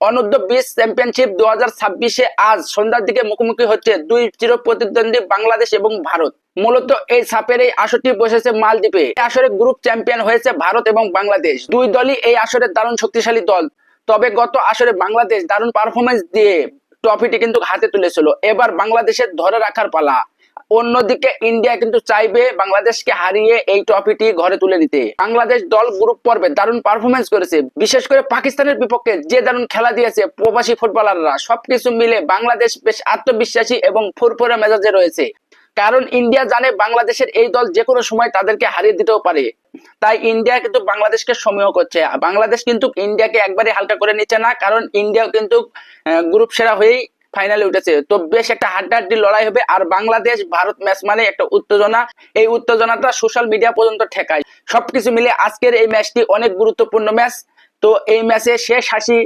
অনূর্ধ্ব-20 championship 2026-এ আজ সন্ধ্যার দিকে মুখোমুখি হচ্ছে দুই চির প্রতিদ্বন্দ্বী বাংলাদেশ এবং ভারত। মূলত এই সাপের এই আসরটি বসেছে মালদ্বীপে। এই আসরে গ্রুপ চ্যাম্পিয়ন হয়েছে ভারত এবং বাংলাদেশ। দুই দলই এই আসরে দারুণ শক্তিশালী দল। তবে গত আসরে বাংলাদেশ দারুণ পারফরমেন্স দিয়ে ট্রফিটি কিন্তু হাতে তুলেছিল। এবার বাংলাদেশের ধরে রাখার পালা। অন্যদিকে ইন্ডিয়া কিন্তু চাইবে বাংলাদেশকে হারিয়ে এই ট্রফিটি ঘরে তুলে নিতে। বাংলাদেশ দল গ্রুপ পর্বে দারুণ পারফরমেন্স করেছে, বিশেষ করে পাকিস্তানের বিপক্ষে যে দারুণ খেলা দিয়েছে প্রবাসী ফুটবলাররা। সবকিছু মিলে বাংলাদেশ বেশ আত্মবিশ্বাসী এবং ফুরফুরে মেজাজে রয়েছে, কারণ ইন্ডিয়া জানে বাংলাদেশের এই দল যে কোনো সময় তাদেরকে হারিয়ে দিতেও পারে। তাই ইন্ডিয়া কিন্তু বাংলাদেশকে সমীহ করছে। বাংলাদেশ কিন্তু ইন্ডিয়াকে একবারে হালকা করে নিচ্ছে না, কারণ ইন্ডিয়াও কিন্তু গ্রুপ সেরা হয়েই ফাইনালে উঠেছে। তো বেশ একটা হাড্ডাহাড্ডি লড়াই হবে। আর বাংলাদেশ ভারত ম্যাচ মানে একটা উত্তেজনা, এই উত্তেজনাটা সোশ্যাল মিডিয়া পর্যন্ত ঠেকায়। সবকিছু মিলে আজকের এই ম্যাচটি অনেক গুরুত্বপূর্ণ ম্যাচ। তো এই ম্যাচে শেষ হাসি